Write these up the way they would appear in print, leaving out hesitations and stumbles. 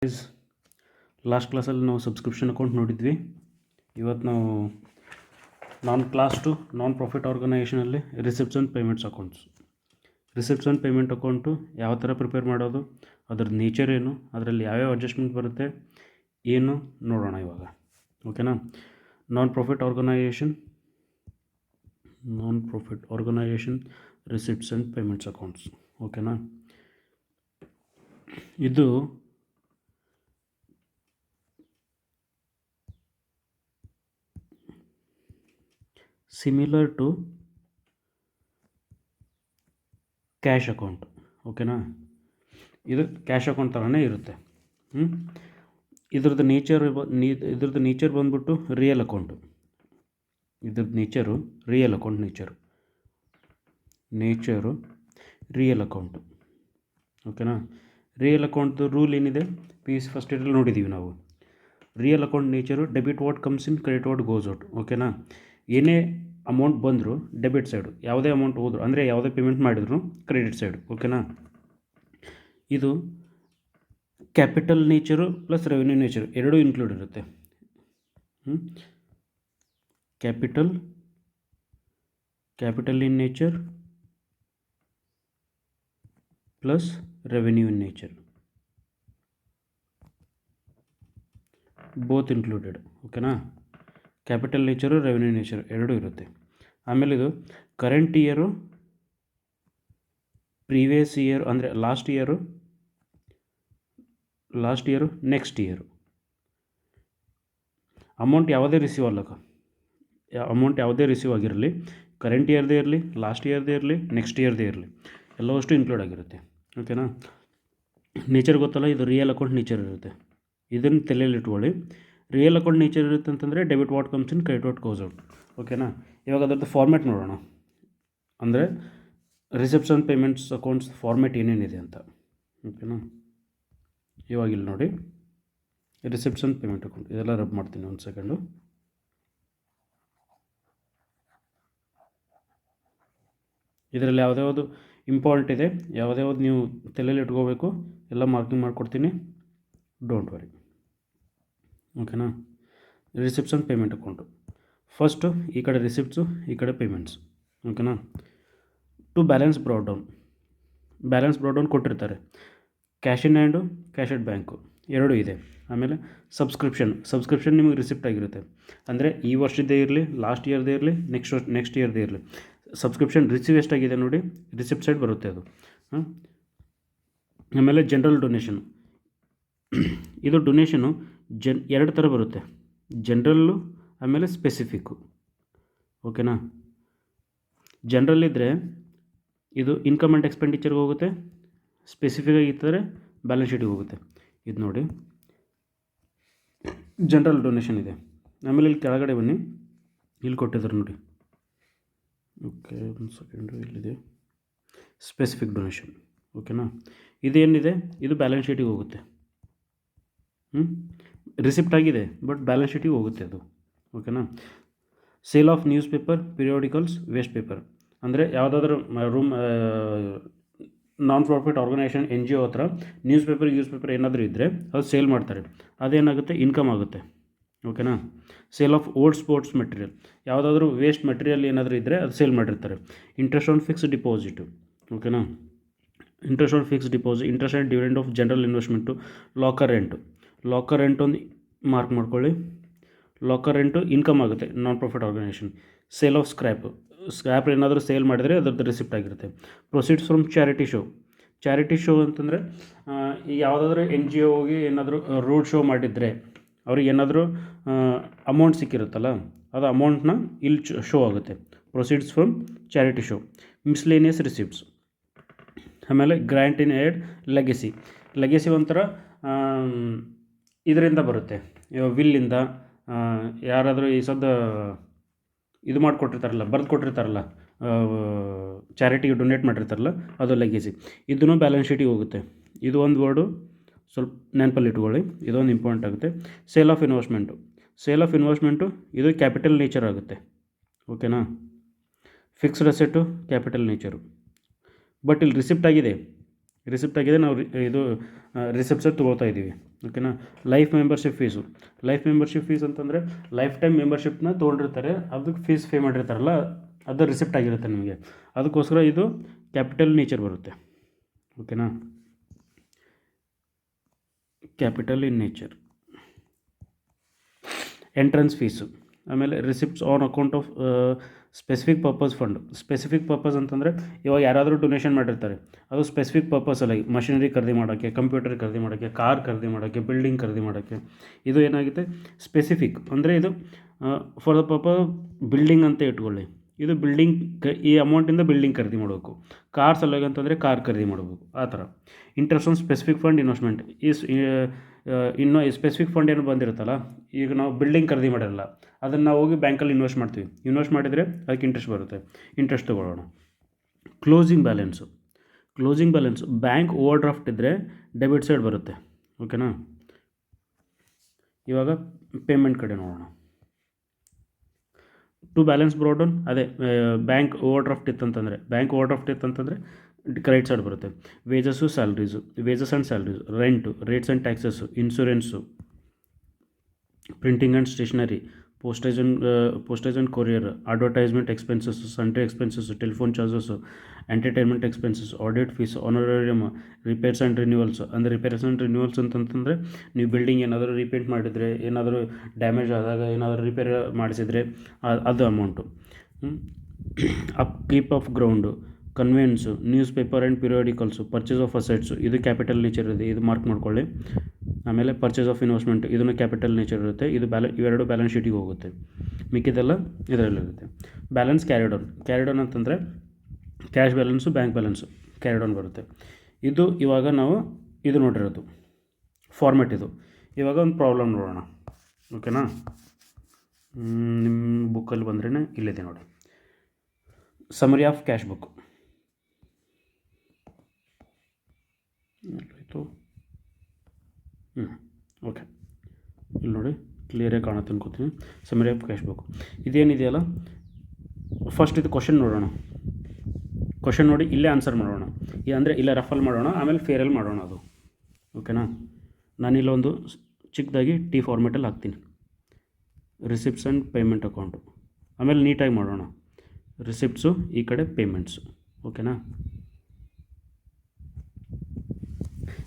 Is last ಕ್ಲಾಸಲ್ಲಿ ನಾವು subscription account ನೋಡಿದ್ವಿ. ಇವತ್ತು ನಾವು ನಾನ್ ಪ್ರಾಫಿಟ್ ಆರ್ಗನೈಸೇಷನಲ್ಲಿ receipts and payments accounts. Receipts and payment account ಯಾವ ಥರ ಪ್ರಿಪೇರ್ ಮಾಡೋದು, ಅದ್ರ ನೇಚರ್ ಏನು, ಅದರಲ್ಲಿ ಯಾವ್ಯಾವ ಅಡ್ಜಸ್ಟ್ಮೆಂಟ್ ಬರುತ್ತೆ ಏನು ನೋಡೋಣ ಇವಾಗ. ಓಕೆನಾ. Non profit organisation receipts and payments accounts. ಓಕೆನಾ. ಇದು ಸಿಮಿಲರ್ ಟು ಕ್ಯಾಶ್ ಅಕೌಂಟ್. ಓಕೆನಾ. ಇದು ಕ್ಯಾಶ್ ಅಕೌಂಟ್ ಥರನೇ ಇರುತ್ತೆ. ಇದ್ರದ್ದು ನೇಚರ್ ಬಂದ್ಬಿಟ್ಟು ರಿಯಲ್ ಅಕೌಂಟು. ಇದ್ರದ್ದು nature real account. Nature real account. ಓಕೆನಾ. ರಿಯಲ್ ಅಕೌಂಟ್ದು ರೂಲ್ ಏನಿದೆ ಫಸ್ಟ್ ಇಯರಲ್ಲಿ ನೋಡಿದ್ದೀವಿ ನಾವು. Real account nature debit what comes in, credit what goes out. ಓಕೆನಾ. ಏನೇ ಅಮೌಂಟ್ ಬಂದರೂ ಡೆಬಿಟ್ ಸೈಡು, ಯಾವುದೇ ಅಮೌಂಟ್ ಹೋದ್ರು ಅಂದರೆ ಯಾವುದೇ ಪೇಮೆಂಟ್ ಮಾಡಿದ್ರು ಕ್ರೆಡಿಟ್ ಸೈಡು. ಓಕೆನಾ. ಇದು capital nature plus revenue nature ಎರಡೂ ಇನ್ಕ್ಲೂಡ್ ಇರುತ್ತೆ. Capital in nature plus revenue in nature, both included. ಓಕೆನಾ. ಕ್ಯಾಪಿಟಲ್ ನೇಚರು ರೆವೆನ್ಯೂ ನೇಚರು ಎರಡೂ ಇರುತ್ತೆ. ಆಮೇಲೆ ಇದು ಕರೆಂಟ್ ಇಯರು, ಪ್ರೀವಿಯಸ್ ಇಯರ್ ಅಂದರೆ last year, next year. Amount ಯಾವುದೇ ರಿಸೀವ್ ಆಗಿರಲಿ, ಕರೆಂಟ್ ಇಯರ್ದೇ ಇರಲಿ, ಲಾಸ್ಟ್ ಇಯರ್ದೇ ಇರಲಿ, ನೆಕ್ಸ್ಟ್ ಇಯರ್ದೇ ಇರಲಿ, ಎಲ್ಲವಷ್ಟು ಇನ್ಕ್ಲೂಡ್ ಆಗಿರುತ್ತೆ. ಓಕೆನಾ. ನೇಚರ್ ಗೊತ್ತಲ್ಲ, ಇದು ರಿಯಲ್ ಅಕೌಂಟ್ ನೇಚರ್ ಇರುತ್ತೆ. ಇದನ್ನು ತಲೆಯಲ್ಲಿ ಇಟ್ಕೊಳ್ಳಿ. ರಿಯಲ್ ಅಕೌಂಟ್ ನೇಚರ್ ಇರುತ್ತೆ ಅಂತಂದರೆ debit what comes in, credit what goes out. ಓಕೆನಾ. ಇವಾಗ ಅದರದ್ದು ಫಾರ್ಮ್ಯಾಟ್ ನೋಡೋಣ. ಅಂದರೆ receipts and payments accounts format ಏನೇನಿದೆ ಅಂತ. ಓಕೆನಾ. ಇವಾಗ ಇಲ್ಲಿ ನೋಡಿ, ರಿಸಿಪ್ಟ್ಸ್ ಆ್ಯಂಡ್ ಪೇಮೆಂಟ್ ಅಕೌಂಟ್ ಇದೆಲ್ಲ ರಬ್ ಮಾಡ್ತೀನಿ ಒಂದು ಸೆಕೆಂಡು. ಇದರಲ್ಲಿ ಯಾವುದ್ಯಾವುದು ಇಂಪಾರ್ಟೆಂಟ್ ಇದೆ, ಯಾವುದ್ಯಾವ್ದು ನೀವು ತಲೆಯಲ್ಲಿ ಇಟ್ಕೋಬೇಕು ಎಲ್ಲ ಮಾರ್ಕಿಂಗ್ ಮಾಡಿಕೊಡ್ತೀನಿ, ಡೋಂಟ್ ವರಿ. ಓಕೆನಾ. Receipts and payment account first ಈ ಕಡೆ ರಿಸಿಪ್ಟ್ಸು, ಈ ಕಡೆ ಪೇಮೆಂಟ್ಸ್. ಓಕೆನಾ. ಟು ಬ್ಯಾಲೆನ್ಸ್ ಬ್ರೌಡೌನ್ ಕೊಟ್ಟಿರ್ತಾರೆ. Cash in hand, cash at bank ಎರಡೂ ಇದೆ. ಆಮೇಲೆ ಸಬ್ಸ್ಕ್ರಿಪ್ಷನ್ ನಿಮಗೆ ರಿಸಿಪ್ಟ್ ಆಗಿರುತ್ತೆ. ಅಂದರೆ ಈ ವರ್ಷದ್ದೇ ಇರಲಿ, ಲಾಸ್ಟ್ ಇಯರ್ದೇ ಇರಲಿ, ನೆಕ್ಸ್ಟ್ ಇಯರ್ದೇ ಇರಲಿ, ಸಬ್ಸ್ಕ್ರಿಪ್ಷನ್ ರಿಸೀವ್ ಎಷ್ಟಾಗಿದೆ ನೋಡಿ ರಿಸಿಪ್ಟ್ ಸೈಡ್ ಬರುತ್ತೆ ಅದು. ಆಮೇಲೆ ಜನರಲ್ ಡೊನೇಷನು. ಇದು ಡೊನೇಷನು ಎರಡು ಥರ ಬರುತ್ತೆ, ಜನರಲ್ಲು ಆಮೇಲೆ ಸ್ಪೆಸಿಫಿಕ್ಕು. ಓಕೆನಾ. ಜನರಲ್ ಇದ್ದರೆ ಇದು ಇನ್ಕಮ್ ಆ್ಯಂಡ್ ಎಕ್ಸ್ಪೆಂಡಿಚರ್ಗೆ ಹೋಗುತ್ತೆ, ಸ್ಪೆಸಿಫಿಕ್ ಆಗಿದ್ದರೆ ಬ್ಯಾಲೆನ್ಸ್ ಶೀಟಿಗೆ ಹೋಗುತ್ತೆ. ಇದು ನೋಡಿ ಜನರಲ್ ಡೊನೇಷನ್ ಇದೆ. ಆಮೇಲೆ ಇಲ್ಲಿ ಕೆಳಗಡೆ ಬನ್ನಿ, ಇಲ್ಲಿ ಕೊಟ್ಟಿದ್ದಾರೆ ನೋಡಿ. ಓಕೆ, ಒಂದು ಸೆಕೆಂಡು, ಇಲ್ಲಿದೆ ಸ್ಪೆಸಿಫಿಕ್ ಡೊನೇಷನ್. ಓಕೆನಾ. ಇದೇನಿದೆ ಇದು ಬ್ಯಾಲೆನ್ಸ್ ಶೀಟಿಗೆ ಹೋಗುತ್ತೆ. ರಿಸಿಪ್ಟ್ ಆಗಿದೆ ಬಟ್ ಬ್ಯಾಲೆನ್ಸ್ ಶೀಟಿಗೆ ಹೋಗುತ್ತೆ ಅದು. ಓಕೆನಾ. Sale of newspaper, periodicals, waste paper. ಅಂದರೆ ಯಾವುದಾದ್ರೂ ನಾನ್ ಪ್ರಾಫಿಟ್ ಆರ್ಗನೈಸೇಷನ್ NGO ಹತ್ರ ನ್ಯೂಸ್ ಪೇಪರ್ ಏನಾದರೂ ಇದ್ದರೆ ಅದು ಸೇಲ್ ಮಾಡ್ತಾರೆ, ಅದೇನಾಗುತ್ತೆ ಇನ್ಕಮ್ ಆಗುತ್ತೆ. ಓಕೆನಾ. Sale of old sports material, ಯಾವುದಾದ್ರೂ ವೇಸ್ಟ್ ಮೆಟೀರಿಯಲ್ ಏನಾದರೂ ಇದ್ದರೆ ಅದು ಸೇಲ್ ಮಾಡಿರ್ತಾರೆ. Interest on fixed deposit. ಓಕೆನಾ. Interest on fixed deposit, interest and dividend of general investment. Locker rent ಒಂದು ಮಾರ್ಕ್ ಮಾಡ್ಕೊಳ್ಳಿ. ಲಾಕರ್ ರೆಂಟು ಇನ್ಕಮ್ ಆಗುತ್ತೆ non profit organisation. Sale of scrap ಏನಾದರೂ ಸೇಲ್ ಮಾಡಿದರೆ ಅದರದ್ದು ರಿಸಿಪ್ಟ್ ಆಗಿರುತ್ತೆ. ಪ್ರೊಸೀಡ್ಸ್ ಫ್ರಮ್ ಚಾರಿಟಿ ಶೋ ಅಂತಂದರೆ ಈಗ ಯಾವುದಾದ್ರೂ NGO ಹೋಗಿ ಏನಾದರೂ ರೋಡ್ ಶೋ ಮಾಡಿದರೆ ಅವ್ರಿಗೆ ಏನಾದರೂ ಅಮೌಂಟ್ ಸಿಕ್ಕಿರುತ್ತಲ್ಲ, ಅದು ಅಮೌಂಟ್ನ ಇಲ್ಲಿ ಶೋ ಆಗುತ್ತೆ. Proceeds from charity show. Miscellaneous receipts. ಆಮೇಲೆ ಗ್ರ್ಯಾಂಟ್ ಇನ್ ಏಡ್, ಲೆಗೆಸಿ ಒಂಥರ ಇದರಿಂದ ಬರುತ್ತೆ, ವಿಲ್ಲಿಂದ ಯಾರಾದರೂ ಈ ಇದು ಮಾಡಿಕೊಟ್ಟಿರ್ತಾರಲ್ಲ, ಬರೆದು ಕೊಟ್ಟಿರ್ತಾರಲ್ಲ, ಚಾರಿಟಿಗೆ ಡೊನೇಟ್ ಮಾಡಿರ್ತಾರಲ್ಲ, ಅದು ಲೆಗೆಸಿ. ಇದೂ ಬ್ಯಾಲೆನ್ಸ್ ಶೀಟಿಗೆ ಹೋಗುತ್ತೆ. ಇದು ಒಂದು ವರ್ಡು ಸ್ವಲ್ಪ ನೆನಪಲ್ಲಿ ಇಟ್ಕೊಳ್ಳಿ, ಇದೊಂದು ಇಂಪಾರ್ಟೆಂಟ್ ಆಗುತ್ತೆ. ಸೇಲ್ ಆಫ್ ಇನ್ವೆಸ್ಟ್ಮೆಂಟು ಇದು ಕ್ಯಾಪಿಟಲ್ ನೇಚರ್ ಆಗುತ್ತೆ. ಓಕೆನಾ. Fixed asset capital nature. But ಇಲ್ಲಿ ರಿಸಿಪ್ಟ್ ಆಗಿದೆ, ರಿಸಿಪ್ಟ್ ಆಗಿದೆ, ನಾವು ಇದು ರಿಸಿಪ್ಟ್ಸೇ ತೊಗೊಳ್ತಾ ಇದ್ದೀವಿ. ಓಕೆನಾ. Life membership fees. Life membership fees ಅಂತಂದರೆ ಲೈಫ್ ಟೈಮ್ ಮೆಂಬರ್ಶಿಪ್ನ ತೊಗೊಂಡಿರ್ತಾರೆ, ಅದಕ್ಕೆ ಫೀಸ್ ಪೇ ಮಾಡಿರ್ತಾರಲ್ಲ, ಅದು ರಿಸಿಪ್ಟ್ ಆಗಿರುತ್ತೆ ನಿಮಗೆ. ಅದಕ್ಕೋಸ್ಕರ ಇದು ಕ್ಯಾಪಿಟಲ್ ನೇಚರ್ ಬರುತ್ತೆ. ಓಕೆನಾ. Capital in nature. Entrance fees. ಆಮೇಲೆ receipts on account of specific purpose fund. Specific purpose ಅಂತಂದರೆ ಇವಾಗ ಯಾರಾದರೂ ಡೊನೇಷನ್ ಮಾಡಿರ್ತಾರೆ, ಅದು ಸ್ಪೆಸಿಫಿಕ್ ಪರ್ಪಸಲ್ಲಿ ಮಷಿನರಿ ಖರೀದಿ ಮಾಡೋಕ್ಕೆ, ಕಂಪ್ಯೂಟರ್ ಖರೀದಿ ಮಾಡೋಕ್ಕೆ, ಕಾರ್ ಖರೀದಿ ಮಾಡೋಕ್ಕೆ, ಬಿಲ್ಡಿಂಗ್ ಖರೀದಿ ಮಾಡೋಕ್ಕೆ. ಇದು ಏನಾಗುತ್ತೆ ಸ್ಪೆಸಿಫಿಕ್ ಅಂದರೆ ಇದು ಫಾರ್ ದ ಪರ್ಪಸ್ ಬಿಲ್ಡಿಂಗ್ ಅಂತ ಇಟ್ಕೊಳ್ಳಿ. ಇದು ಬಿಲ್ಡಿಂಗ್ ಈ ಅಮೌಂಟಿಂದ ಬಿಲ್ಡಿಂಗ್ ಖರೀದಿ ಮಾಡಬೇಕು. ಕಾರ್ ಸಲುವಾಗಿ ಅಂತಂದರೆ ಕಾರ್ ಖರೀದಿ ಮಾಡಬೇಕು, ಆ ಥರ. Interest on specific fund investment. ಇನ್ನೂ ಈ ಸ್ಪೆಸಿಫಿಕ್ ಫಂಡ್ ಏನು ಬಂದಿರುತ್ತಲ್ಲ, ಈಗ ನಾವು ಬಿಲ್ಡಿಂಗ್ ಖರೀದಿ ಮಾಡಿರಲ್ಲ, ಅದನ್ನು ನಾವು ಹೋಗಿ ಬ್ಯಾಂಕಲ್ಲಿ ಇನ್ವೆಸ್ಟ್ ಮಾಡ್ತೀವಿ. ಇನ್ವೆಸ್ಟ್ ಮಾಡಿದರೆ ಅದಕ್ಕೆ ಇಂಟ್ರೆಸ್ಟ್ ಬರುತ್ತೆ, ಇಂಟ್ರೆಸ್ಟ್ ತೊಗೊಳ್ಳೋಣ. Closing balance. Closing balance bank overdraft ಇದ್ದರೆ ಡೆಬಿಟ್ ಸೈಡ್ ಬರುತ್ತೆ. ಓಕೆನಾ. ಇವಾಗ ಪೇಮೆಂಟ್ ಕಡೆ ನೋಡೋಣ. ಟು ಬ್ಯಾಲೆನ್ಸ್ ಬ್ರಾಡ್ ಆನ್, ಅದೇ ಬ್ಯಾಂಕ್ ಓವರ್ ಡ್ರಾಫ್ಟ್ ಇತ್ತಂತಂದರೆ ಕ್ರೆಡಿಟ್ ಸೈಡ್ ಬರುತ್ತೆ. Wages, salaries, wages and salaries, rent, rates and taxes, insurance, printing and stationery, postage and courier, advertisement expenses, sundry expenses, telephone charges, entertainment expenses, audit fees, honorarium, repairs and renewals. ಅಂದರೆ repairs and ರಿನ್ಯೂವಲ್ಸ್ ಅಂತಂತಂದರೆ ನೀವು building ಏನಾದರೂ repaint ಮಾಡಿದರೆ, ಏನಾದರೂ damage ಆದಾಗ, ಏನಾದರೂ repair ಮಾಡಿಸಿದರೆ ಅದು amount. Upkeep of ground, conveyance, newspaper and periodicals, purchase of assets, ಇದು ಕ್ಯಾಪಿಟಲ್ ನೇಚರ್ ಇದೆ, ಇದು ಮಾರ್ಕ್ ಮಾಡ್ಕೊಳ್ಳಿ. ಆಮೇಲೆ ಪರ್ಚೇಸ್ ಆಫ್ ಇನ್ವೆಸ್ಟ್ಮೆಂಟ್, ಇದನ್ನು ಕ್ಯಾಪಿಟಲ್ ನೇಚರ್ ಇರುತ್ತೆ, ಇದು ಇವೆರಡು ಬ್ಯಾಲೆನ್ಸ್ ಶೀಟಿಗೆ ಹೋಗುತ್ತೆ, ಮಿಕ್ಕಿದೆಲ್ಲ ಇದರಲ್ಲಿರುತ್ತೆ. ಬ್ಯಾಲೆನ್ಸ್ ಕ್ಯಾರಿಡ್ ಆನ್ ಅಂತಂದರೆ cash balance, bank balance carried on ಬರುತ್ತೆ. ಇದು ಇವಾಗ ನಾವು ಇದು ನೋಡಿರೋದು ಫಾರ್ಮೆಟ್. ಇದು ಇವಾಗ ಒಂದು ಪ್ರಾಬ್ಲಮ್ ನೋಡೋಣ. ಓಕೆನಾ. ನಿಮ್ಮ ಬುಕ್ಕಲ್ಲಿ ಬಂದ್ರೇ ಇಲ್ಲಿದೆ ನೋಡಿ, ಸಮರಿ ಆಫ್ ಕ್ಯಾಶ್ ಬುಕ್. ಆಯಿತು. ಓಕೆ, ಇಲ್ಲಿ ನೋಡಿ ಕ್ಲಿಯರಾಗಿ ಕಾಣುತ್ತೆ ಅನ್ಕೋತೀನಿ. ಸಮರಿ ಆಫ್ ಕ್ಯಾಶ್ ಬುಕ್ ಇದೇನಿದೆಯಲ್ಲ, ಫಸ್ಟ್ ಇದು ಕ್ವಶನ್ ನೋಡೋಣ. ಕ್ವಶನ್ ನೋಡಿ ಇಲ್ಲೇ ಆನ್ಸರ್ ಮಾಡೋಣ, ಅಂದರೆ ಇಲ್ಲೇ ರಫಲ್ ಮಾಡೋಣ, ಆಮೇಲೆ ಫೇರಲ್ಲಿ ಮಾಡೋಣ ಅದು. ಓಕೆನಾ. ನಾನಿಲ್ಲೊಂದು ಚಿಕ್ಕದಾಗಿ ಟಿ ಫಾರ್ಮೆಟಲ್ಲಿ ಹಾಕ್ತೀನಿ, ರಿಸಿಪ್ಟ್ಸ್ ಆ್ಯಂಡ್ ಪೇಮೆಂಟ್ ಅಕೌಂಟು. ಆಮೇಲೆ ನೀಟಾಗಿ ಮಾಡೋಣ, ರಿಸಿಪ್ಟ್ಸು ಈ ಕಡೆ ಪೇಮೆಂಟ್ಸು. ಓಕೆನಾ.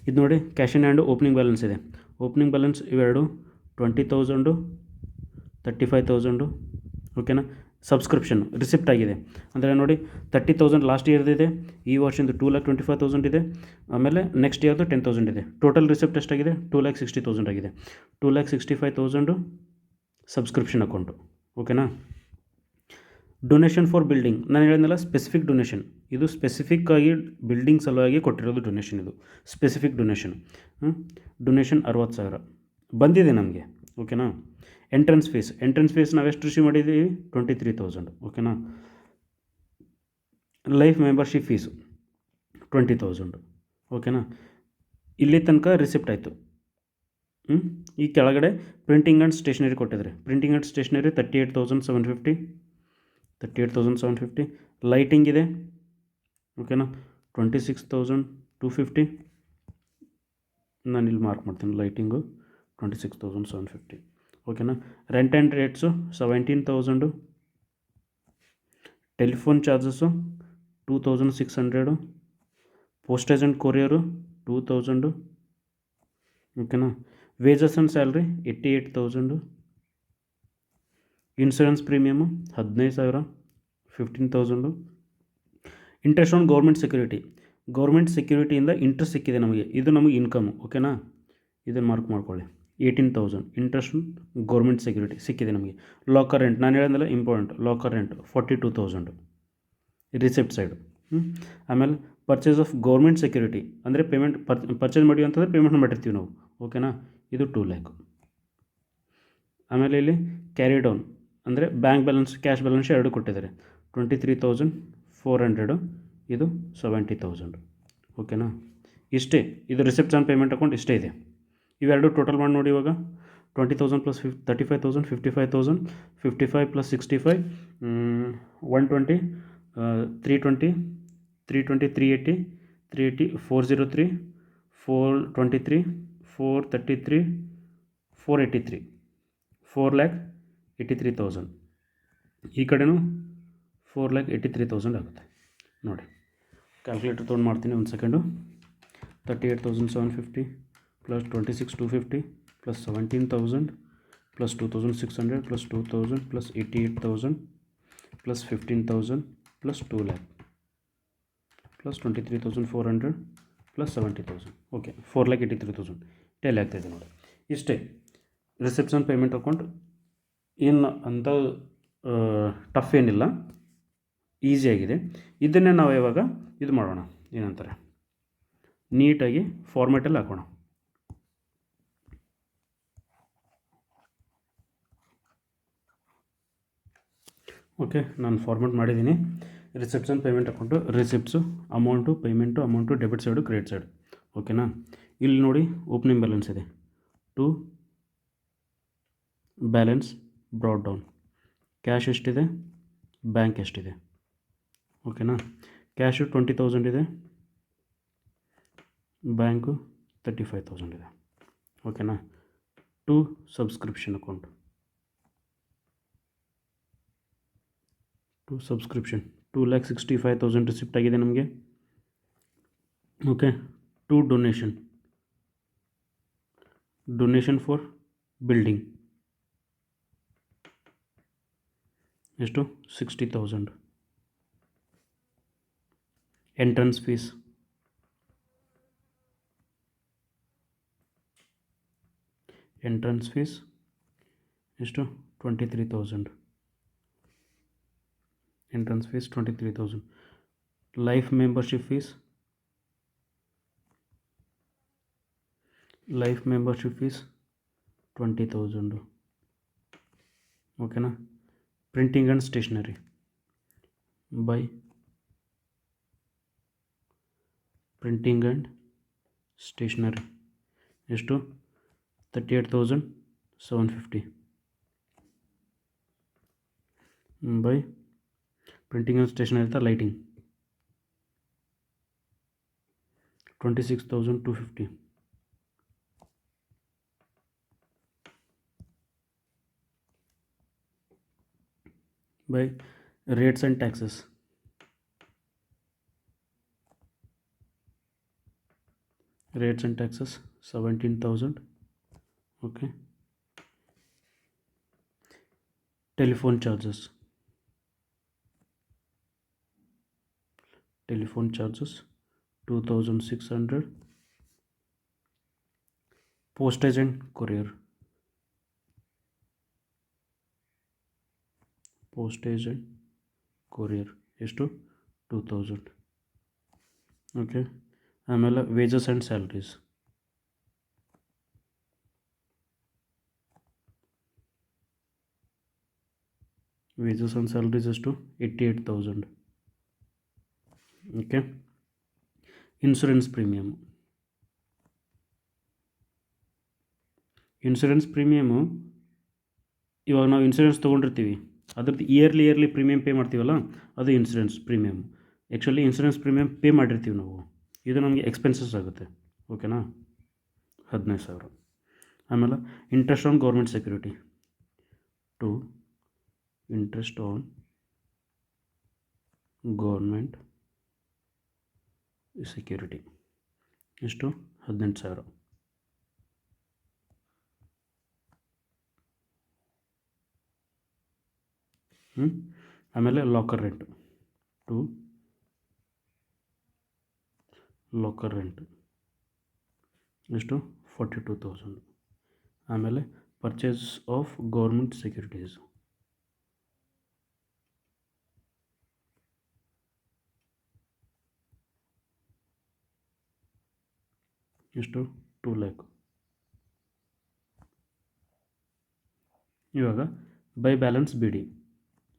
ಇದು ನೋಡಿ cash in hand, opening balance ಇದೆ. ಓಪನಿಂಗ್ ಬ್ಯಾಲೆನ್ಸ್ ಇವೆರಡು 20,000, 35,000. ಓಕೆನಾ. ಸಬ್ಸ್ಕ್ರಿಪ್ಷನ್ ರಿಸಿಪ್ಟ್ ಆಗಿದೆ ಅಂದರೆ ನೋಡಿ 30,000 ಲಾಸ್ಟ್ ಇಯರ್ದಿದೆ, ಈ ವರ್ಷದಿಂದ 2,25,000 ಇದೆ, ಆಮೇಲೆ ನೆಕ್ಸ್ಟ್ ಇಯರ್ದು 10,000 ಇದೆ. ಟೋಟಲ್ ರಿಸಿಪ್ಟ್ ಎಷ್ಟಾಗಿದೆ? 2,60,000 ಆಗಿದೆ. 2,65,000 ಸಬ್ಸ್ಕ್ರಿಪ್ಷನ್ ಅಕೌಂಟು. ಓಕೆನಾ. ಡೊನೇಷನ್ ಫಾರ್ ಬಿಲ್ಡಿಂಗ್, ನಾನು ಹೇಳಿದ್ನಲ್ಲ ಸ್ಪೆಸಿಫಿಕ್ ಡೊನೇಷನ್, ಇದು ಸ್ಪೆಸಿಫಿಕ್ಕಾಗಿ ಬಿಲ್ಡಿಂಗ್ ಸಲುವಾಗಿ ಕೊಟ್ಟಿರೋದು ಡೊನೇಷನ್. ಇದು ಸ್ಪೆಸಿಫಿಕ್ ಡೊನೇಷನ್. ಡೊನೇಷನ್ 60,000 ಬಂದಿದೆ ನಮಗೆ. ಓಕೆನಾ. ಎಂಟ್ರೆನ್ಸ್ ಫೀಸ್ ನಾವು ಎಷ್ಟು ರಿಸೀವ್ ಮಾಡಿದ್ದೀವಿ? 23,000. ಓಕೆನಾ. Life membership fees 20,000. ಓಕೆನಾ. ಇಲ್ಲಿ ತನಕ ರಿಸಿಪ್ಟ್ ಆಯಿತು. ಈ ಕೆಳಗಡೆ ಪ್ರಿಂಟಿಂಗ್ ಆ್ಯಂಡ್ ಸ್ಟೇಷನರಿ ಕೊಟ್ಟಿದ್ದಾರೆ. Printing and stationery 38,750. ಲೈಟಿಂಗ್ ಇದೆ. ಓಕೆನಾ. 26,250. ನಾನು ಇಲ್ಲಿ ಮಾರ್ಕ್ ಮಾಡ್ತೀನಿ, ಲೈಟಿಂಗು 26,750. ಓಕೆನಾ. Rent and rates 17,000. Telephone charges 2,600. Postage and courier 2,000. ಓಕೆನಾ. Wages and salary 88,000. Insurance premium 15,000, 15,000. Interest on government ಸೆಕ್ಯೂರಿಟಿಯಿಂದ ಇಂಟ್ರೆಸ್ಟ್ ಸಿಕ್ಕಿದೆ ನಮಗೆ, ಇದು ನಮಗೆ ಇನ್ಕಮು. ಓಕೆನಾ. ಇದನ್ನು ಮಾರ್ಕ್ ಮಾಡ್ಕೊಳ್ಳಿ, 18,000 ಇಂಟ್ರೆಸ್ಟ್ ಗೌರ್ಮೆಂಟ್ ಸೆಕ್ಯೂರಿಟಿ ಸಿಕ್ಕಿದೆ ನಮಗೆ. ಲಾಕರ್ ರೆಂಟ್, ನಾನು ಹೇಳಿದ್ನಲ್ಲ important, locker rent 42,000 receipt side. ಆಮೇಲೆ ಪರ್ಚೇಸ್ ಆಫ್ ಗೌರ್ಮೆಂಟ್ ಸೆಕ್ಯೂರಿಟಿ ಅಂದರೆ ಪೇಮೆಂಟ್ ಪರ್ಚೇಸ್ ಮಾಡಿ ಅಂತಂದರೆ ಪೇಮೆಂಟ್ ಮಾಡಿರ್ತೀವಿ ನಾವು. ಓಕೆನಾ. ಇದು 2 lakh. ಆಮೇಲೆ ಇಲ್ಲಿ ಕ್ಯಾರಿ ಡೌನ್ ಅಂದರೆ ಬ್ಯಾಂಕ್ ಬ್ಯಾಲೆನ್ಸ್, ಕ್ಯಾಶ್ ಬ್ಯಾಲೆನ್ಸ್ ಎರಡು ಕೊಟ್ಟಿದ್ದಾರೆ. 23,400, ಇದು 70,000. ಓಕೆನಾ. ಇಷ್ಟೇ, ಇದು ರಿಸಿಪ್ಟ್ಸ್ ಆ್ಯಂಡ್ ಪೇಮೆಂಟ್ ಅಕೌಂಟ್ ಇಷ್ಟೇ ಇದೆ. ಇವೆರಡು ಟೋಟಲ್ ಮಾಡಿ ನೋಡಿ ಇವಾಗ 20,000 ಪ್ಲಸ್ 35,000, 55,000, 55 ಪ್ಲಸ್ 65 120, 320, 380, 403, 423, 433, 483, 4,83,000. ಈ ಕಡೆನೂ 4,83,000 ಆಗುತ್ತೆ ನೋಡಿ. ಕ್ಯಾಲ್ಕುಲೇಟರ್ ತೊಗೊಂಡು ಮಾಡ್ತೀನಿ ಒಂದು second. 38,750 plus 26,250 plus 17,000 plus 2,600 plus 2,000 plus 88,000 plus 15,000 plus 2 lakh plus 23,400 plus 70,000. Okay, 4,83,000 tell ಆಗ್ತಾಯಿದೆ ನೋಡಿ. ಇಷ್ಟೇ ರಿಸೆಪ್ಷನ್ ಪೇಮೆಂಟ್ ಅಕೌಂಟ್. ಏನು ಅಂತ ಟಫ್ ಏನಿಲ್ಲ, ಈಸಿಯಾಗಿದೆ. ಇದನ್ನೇ ನಾವು ಇವಾಗ ಇದು ಮಾಡೋಣ, ಏನಂತಾರೆ, ನೀಟಾಗಿ ಫಾರ್ಮ್ಯಾಟಲ್ಲಿ ಹಾಕೋಣ. ಓಕೆ, ನಾನು ಫಾರ್ಮ್ಯಾಟ್ ಮಾಡಿದ್ದೀನಿ. Reception payment account, receipts, amount debit side, credit side. ಓಕೆನಾ? ಇಲ್ಲಿ ನೋಡಿ ಓಪನಿಂಗ್ ಬ್ಯಾಲೆನ್ಸ್ ಇದೆ, to balance brought down. Cash ಎಷ್ಟಿದೆ, ಬ್ಯಾಂಕ್ ಎಷ್ಟಿದೆ. ಓಕೆನಾ? ಕ್ಯಾಶು 20,000 ಇದೆ, ಬ್ಯಾಂಕು 35,000 ಇದೆ. ಓಕೆನಾ? To subscription account, to subscription 2,65,000 receipt ಆಗಿದೆ ನಮಗೆ. Okay, to donation for building ಎಷ್ಟು, 60,000. ಎಂಟ್ರೆನ್ಸ್ ಫೀಸ್ ಎಷ್ಟು, 23,000. Entrance fees 23,000. Life membership fees 20,000. ಓಕೆನಾ? Printing and stationery by printing and stationery ಎಷ್ಟು, 38,750. ಬೈ ಪ್ರಿಂಟಿಂಗ್ ಆ್ಯಂಡ್ ಸ್ಟೇಷನರಿ ಅಂತ lighting 26,250. By rates and taxes, rates and taxes 17,000. Okay, telephone charges 2,600. postage and courier ಎಷ್ಟು, 2,000. Okay, ಆಮೇಲೆ wages and salaries ಎಷ್ಟು, 88,000. Okay, insurance premium ಇವಾಗ ನಾವು insurance ತೊಗೊಂಡಿರ್ತೀವಿ, ಅದ್ರದ್ದು yearly premium pay ಮಾಡ್ತೀವಲ್ಲ, ಅದು insurance premium. Actually insurance premium pay ಮಾಡಿರ್ತೀವಿ ನಾವು, ಇದು ನಮಗೆ ಎಕ್ಸ್ಪೆನ್ಸಸ್ ಆಗುತ್ತೆ. ಓಕೆನಾ? 15,000. ಆಮೇಲೆ interest on government security, to interest on government security ಎಷ್ಟು, 18,000. ಆಮೇಲೆ locker rent, to locker rent ಎಷ್ಟು, 42,000. ಆಮೇಲೆ ಪರ್ಚೇಸ್ ಆಫ್ ಗೌರ್ಮೆಂಟ್ ಸೆಕ್ಯೂರಿಟೀಸ್ ಎಷ್ಟು, 2 lakh. ಇವಾಗ by balance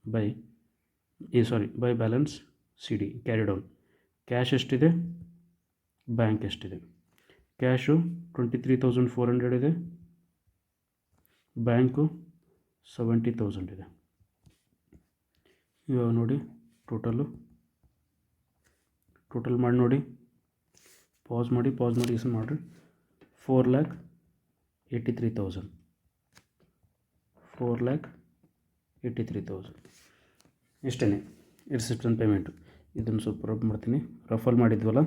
by balance C D carry down. Cash ಎಷ್ಟಿದೆ, ಬ್ಯಾಂಕ್ ಎಷ್ಟಿದೆ. ಕ್ಯಾಶು 23,400 ಇದೆ, ಬ್ಯಾಂಕು 70,000 ಇದೆ. ಇವಾಗ ನೋಡಿ ಟೋಟಲ್ ಮಾಡಿ ನೋಡಿ, ಪಾಸ್ ಮಾಡಿ ಎಷ್ಟು ಮಾಡಿರಿ 4,83,000 4,83,000 ಇಷ್ಟೇ ರಿಸಿಪ್ಷನ್ ಪೇಮೆಂಟು. ಇದನ್ನು ಸ್ವಲ್ಪ ರಬ್ ಮಾಡ್ತೀನಿ, ರಫಲ್ ಮಾಡಿದ್ವಲ್ಲ,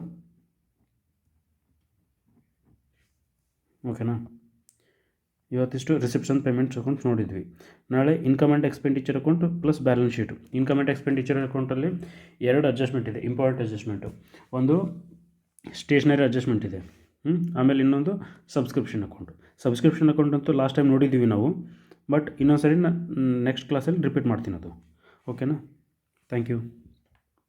ಓಕೆನಾ. ಇವತ್ತಿಷ್ಟು ರಿಸಿಪ್ಷನ್ ಪೇಮೆಂಟ್ಸ್ ಅಕೌಂಟ್ ನೋಡಿದ್ವಿ. ನಾಳೆ income and expenditure account plus balance sheet. Income and expenditure ಅಕೌಂಟಲ್ಲಿ 2 ಅಡ್ಜಸ್ಟ್ಮೆಂಟ್ ಇದೆ, ಇಂಪಾರ್ಟೆಂಟ್ ಅಡ್ಜಸ್ಟ್ಮೆಂಟು. ಒಂದು ಸ್ಟೇಷನರಿ ಅಡ್ಜಸ್ಟ್ಮೆಂಟ್ ಇದೆ, ಆಮೇಲೆ ಇನ್ನೊಂದು ಸಬ್ಸ್ಕ್ರಿಪ್ಷನ್ ಅಕೌಂಟ್ ಅಂತೂ ಲಾಸ್ಟ್ ಟೈಮ್ ನೋಡಿದ್ದೀವಿ ನಾವು, ಬಟ್ ಇನ್ನೊಂದು ಸರಿ ನೆಕ್ಸ್ಟ್ ಕ್ಲಾಸಲ್ಲಿ ರಿಪೀಟ್ ಮಾಡ್ತೀನಿ ಅದು, ಓಕೆನಾ. Thank you.